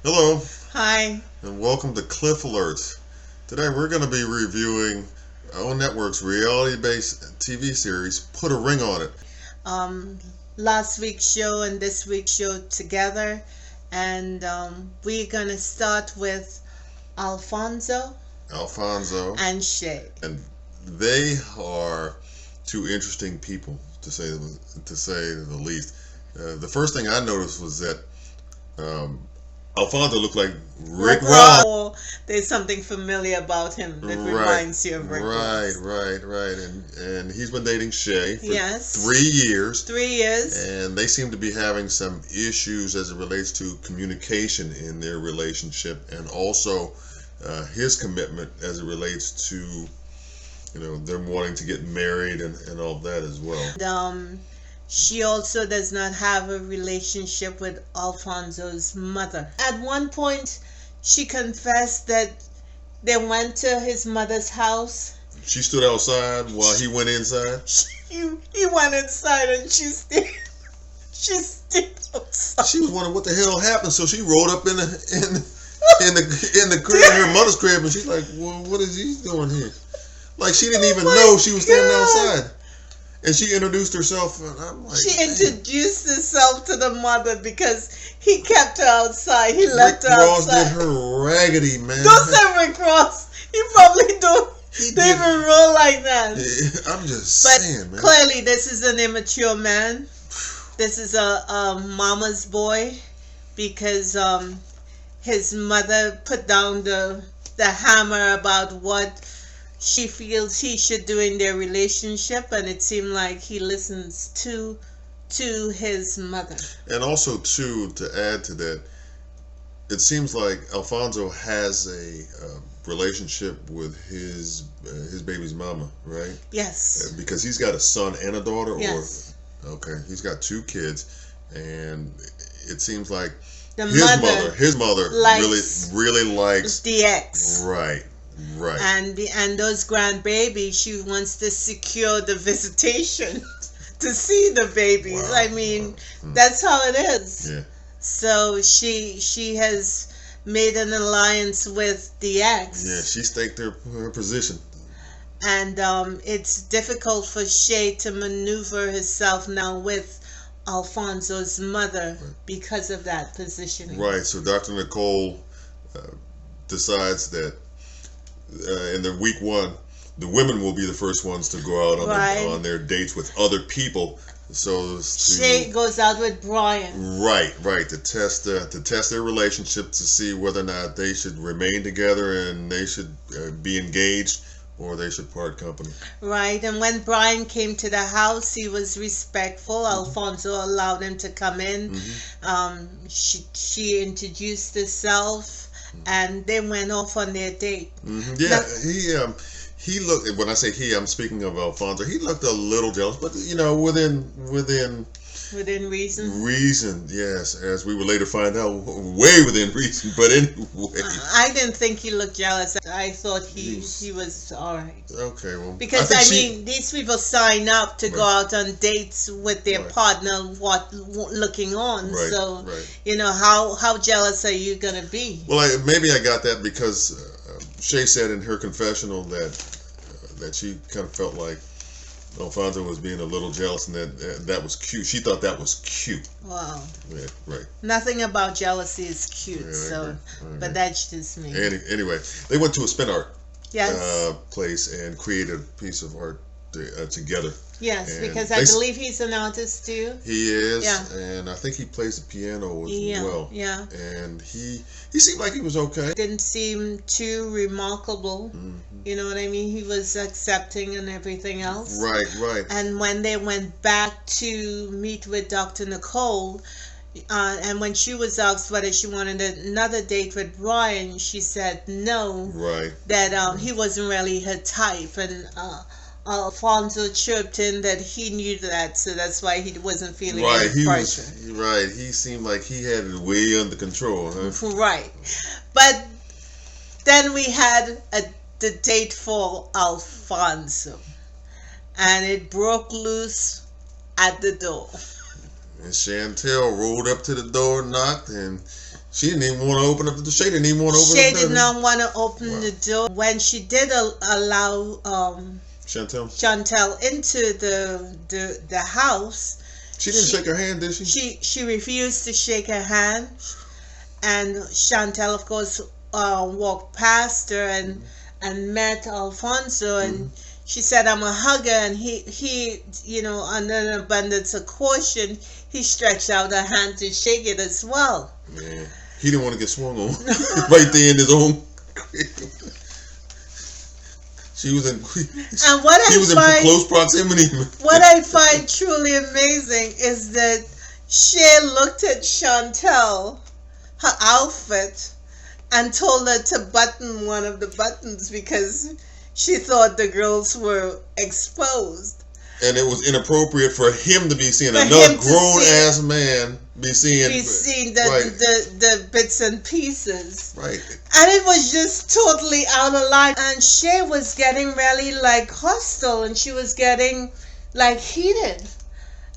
Hello, Hi. and welcome to Cliff Alerts. Today we're going to be reviewing OWN Network's reality-based TV series, Put a Ring on It. Um, Last week's show and this week's show together, and we're gonna start with Alonzo Alfonso, and Shay. and they are two interesting people, to say the least. The first thing I noticed was that Alfonso looked like Rick Ross. Or there's something familiar about him that Right, reminds you of Rick Ross. right. And he's been dating Shay for Yes. 3 years. 3 years. And they seem to be having some issues as it relates to communication in their relationship, and also his commitment as it relates to, them wanting to get married and all that as well. And, she also does not have a relationship with Alfonso's mother. At one point, she confessed that they went to his mother's house. She stood outside while he went inside. He went inside and she stayed outside. She was wondering what the hell happened, so she rolled up in the crib, in her mother's crib, and she's like, "Well, what is he doing here?" Like she didn't even know she was standing outside. And she introduced herself, and I'm like, she introduced herself to the mother because he kept her outside. He left her Ross outside. did her raggedy, man. Don't say Rick Ross. He probably don't even roll like that. Yeah, I'm just But saying, man. clearly, this is an immature man. This is a mama's boy, because his mother put down the hammer about what she feels he should do in their relationship, and it seemed like he listens to his mother. And also, too, to add to that, it seems like Alfonso has a relationship with his baby's mama, right? Yes. Because he's got a son and a daughter. Yes. Okay, he's got 2 kids, and it seems like The his mother really likes the ex. Right. And those grandbabies, she wants to secure the visitation to see the babies. Wow. I mean, that's how it is. Yeah. So she has made an alliance with the ex. Yeah, she staked her position. And it's difficult for Shay to maneuver herself now with Alfonso's mother because of that positioning. Right. So Dr. Nicole decides that in the week 1, the women will be the first ones to go out on their dates with other people. So Shay goes out with Brian. Right, to test their relationship, to see whether or not they should remain together and they should be engaged, or they should part company. Right, and when Brian came to the house, he was respectful. Alfonso allowed him to come in. She introduced herself, and they went off on their date. Yeah, he looked. When I say he, I'm speaking of Alfonso. He looked a little jealous, but within reason, yes, as we would later find out, way within reason. But anyway, I didn't think he looked jealous. I thought he was all right. Okay, well, because I mean, these people sign up to go out on dates with their partner, looking on. So how jealous are you gonna be? Well, maybe I got that because Shay said in her confessional that she kind of felt like Alfonso was being a little jealous, and that was cute. She thought that was cute. Wow. Yeah, right. Nothing about jealousy is cute. Yeah, I agree. But that's just me. Anyway, they went to a spin art place and created a piece of art together. Yes, and because I believe he's an artist too. He is, yeah. And I think he plays the piano as well. Yeah. And he seemed like he was okay. Didn't seem too remarkable. You know what I mean? He was accepting and everything else. Right. And when they went back to meet with Dr. Nicole, and when she was asked whether she wanted another date with Brian, she said no. Right. That he wasn't really her type, and Alfonso chirped in that he knew that, so that's why he wasn't feeling any pressure. He seemed like he had it way under control, huh? Right. But then we had the date for Alfonso, and it broke loose at the door. And Chantel rolled up to the door, knocked, and she didn't even want to open up the door. Shay didn't even want to open Shay up the door. did not want to open the door. When she did allow Chantel into the house, she didn't shake her hand, did she? She refused to shake her hand, and Chantel, of course, walked past her and met Alfonso, and she said, "I'm a hugger," and he under an abundance of caution, he stretched out a hand to shake it as well. Man, he didn't want to get swung on right there in his own. She was in. And he was in close proximity. What I find truly amazing is that Shay looked at Chantel, her outfit, and told her to button one of the buttons because she thought the girls were exposed. And it was inappropriate for him to be seeing another grown-ass man be seeing the bits and pieces. Right. And it was just totally out of line. And Shay was getting really hostile, and she was getting heated.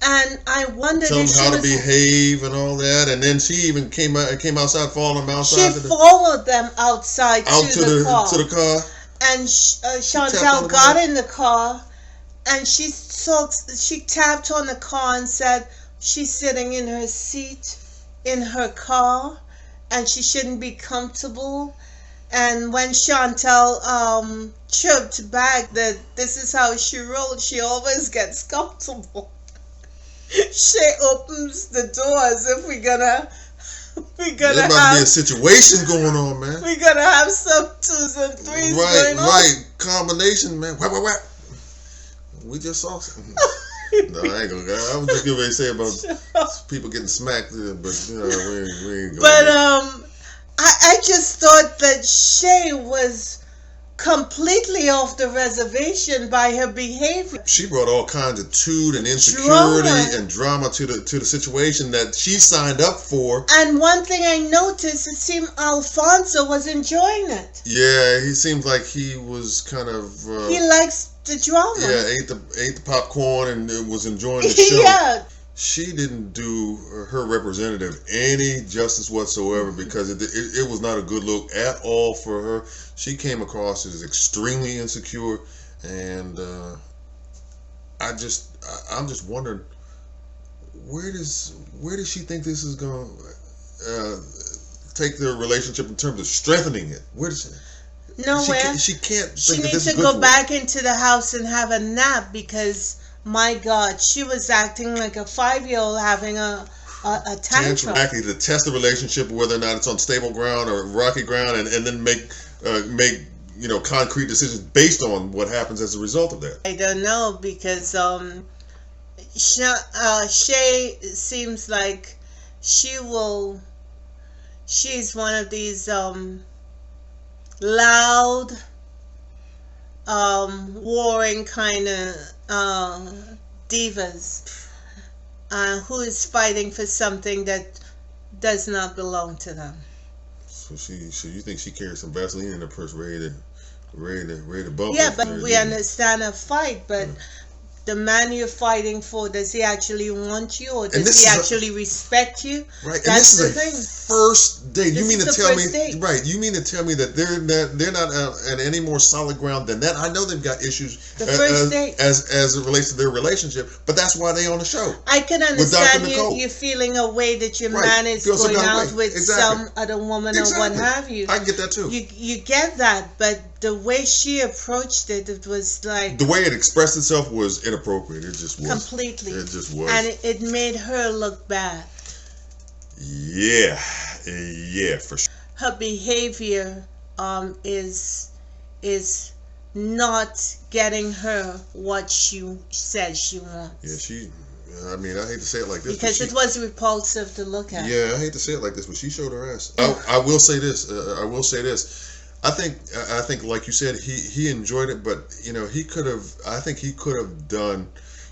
And I wondered tell them how to behave and all that, and then she even came outside, following them outside. She followed them outside to the car. And Chantel got in the car, and she tapped on the car and said she's sitting in her seat in her car, and she shouldn't be comfortable. And when Chantel chirped back that this is how she rolls, she always gets comfortable. Shay opens the door as if we're gonna there must be a situation going on, man. We're gonna have some 2s and 3s going on. Right, combination, man. Whap. We just saw something. No, I ain't gonna. I was just gonna say about people getting smacked, but we ain't going. But I just thought that Shay was completely off the reservation by her behavior. She brought all kinds of toot and insecurity and drama to the situation that she signed up for. And one thing I noticed, it seemed Alfonso was enjoying it. Yeah, he seemed like he was kind of. He likes the drama. Yeah, ate the popcorn and was enjoying the show. Yeah. She didn't do her representative any justice whatsoever because it was not a good look at all for her. She came across as extremely insecure, and I'm just wondering where does she think this is going to take their relationship in terms of strengthening it? Where does she? Nowhere. She can't. She needs to go back into the house and have a nap because. My God, she was acting like a 5-year-old having a tantrum. Exactly, to test the relationship, whether or not it's on stable ground or rocky ground, and then make concrete decisions based on what happens as a result of that. I don't know because Shay seems like she's one of these loud, warring kind of divas who is fighting for something that does not belong to them. So you think she carries some Vaseline in her purse, ready to bump? Yeah, but we understand a fight, but. The man you're fighting for, does he actually want you, or does he actually respect you? Right, That's and this is the thing. First date. You mean to tell me, date. right? You mean to tell me that they're not on any more solid ground than that? I know they've got issues. The first date, as it relates to their relationship, but that's why they on the show. I can understand you feeling a way that your man is going out with some other woman or what have you. I get that too. You get that, but the way she approached it, it was like the way it expressed itself was inappropriate. It just was completely. It just was, and it made her look bad. Yeah, for sure. Her behavior is not getting her what she says she wants. Yeah, I mean, I hate to say it like this, because it was repulsive to look at. Yeah, I hate to say it like this, but she showed her ass. I will say this. I think, like you said, he enjoyed it, but he could have. I think he could have done,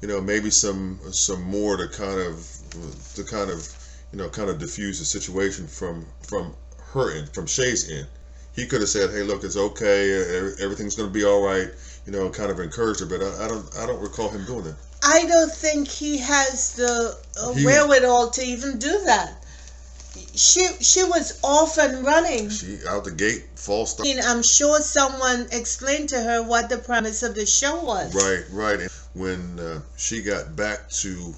maybe some more to kind of diffuse the situation from her end, from Shay's end. He could have said, "Hey, look, it's okay. Everything's going to be all right." Kind of encouraged her, but I don't recall him doing that. I don't think he has the He- wherewithal to even do that. She was off and running. She out the gate, false I start. mean, I'm sure someone explained to her what the premise of the show was. Right. And when she got back to,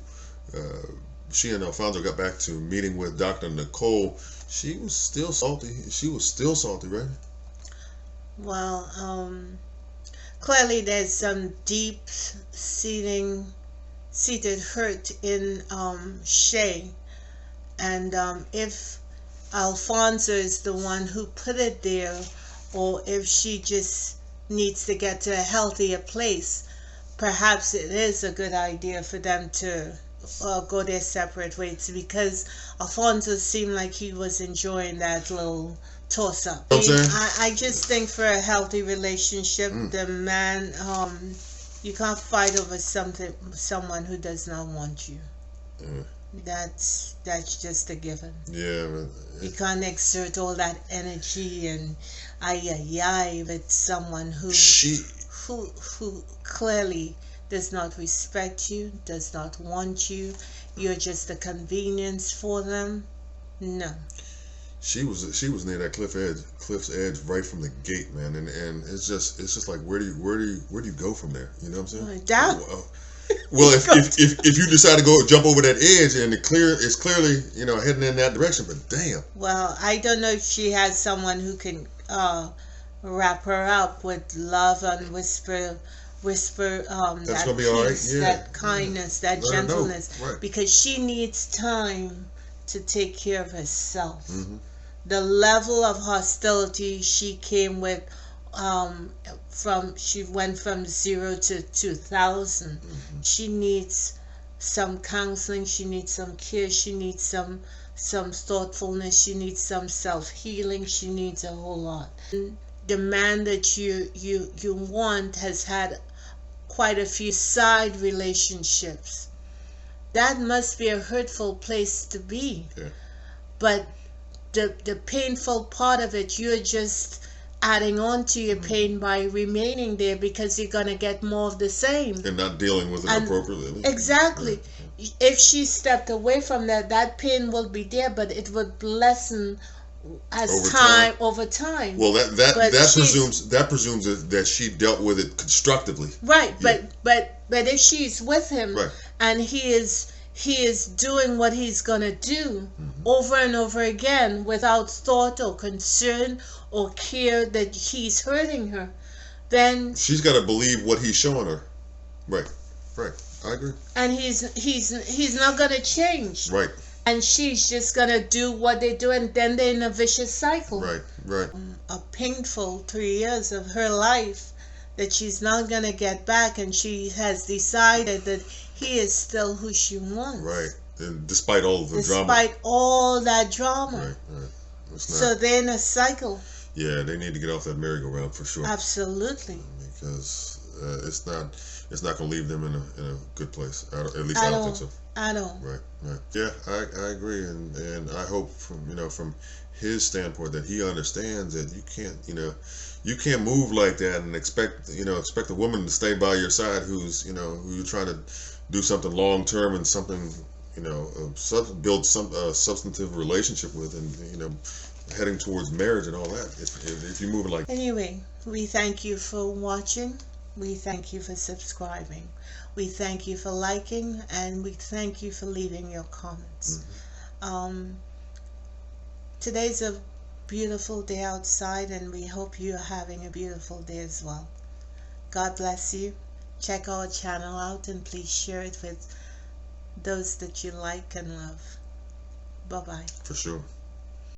she and Alfonso got back to meeting with Dr. Nicole, she was still salty. She was still salty, right? Well, clearly there's some deep seated hurt in Shay. And if Alfonso is the one who put it there, or if she just needs to get to a healthier place, perhaps it is a good idea for them to go their separate ways, because Alfonso seemed like he was enjoying that little toss-up. You know what I'm saying? I just think for a healthy relationship, the man, you can't fight over someone who does not want you. Yeah. That's just a given. Yeah, but You can't exert all that energy and ay with someone who clearly does not respect you, does not want you. You're just a convenience for them. No. she was near that cliff's edge right from the gate, man, and it's just like where do you go from there? You know what I'm saying? Down. Well, if you decide to jump over that edge and it's clearly heading in that direction, but damn. Well, I don't know if she has someone who can wrap her up with love and whisper That's that gonna be all right. peace, Yeah. that kindness, that Let her know. gentleness, Right. because she needs time to take care of herself. Mm-hmm. The level of hostility she came with, she went from 0 to 2,000. Mm-hmm. She needs some counseling. She needs some care. She needs some thoughtfulness. She needs some self-healing. She needs a whole lot. The man that you want has had quite a few side relationships. That must be a hurtful place to be. Yeah. But the painful part of it, you're just adding on to your pain by remaining there, because you're going to get more of the same. And not dealing with it appropriately. Exactly. Right. If she stepped away from that pain will be there, but it would lessen over time. Well, that presumes that she dealt with it constructively. Right, Yeah. but if she's with him, Right. and he is doing what he's gonna do over and over again without thought or concern or care that he's hurting her, then She's got to believe what he's showing her. Right. I agree. and he's not gonna change, Right. and she's just gonna do what they do, and then they're in a vicious cycle. Right. A painful 3 years of her life that she's not gonna get back, and she has decided that he is still who she wants. Right. And despite all of the drama. Despite all that drama. Right. It's not, So they're in a cycle. yeah, they need to get off that merry-go-round for sure. Absolutely. Because it's not going to leave them in a good place. At least I don't think so. I don't. Right. Yeah, I agree, and I hope from his standpoint that he understands that you can't move like that and expect a woman to stay by your side who you're trying to do something long term and something build some substantive relationship with, and heading towards marriage and all that. If you're moving like Anyway, we thank you for watching. We thank you for subscribing. We thank you for liking, and we thank you for leaving your comments. Today's a beautiful day outside, and we hope you're having a beautiful day as well. God bless you. Check our channel out, and please share it with those that you like and love. Bye-bye. for sure.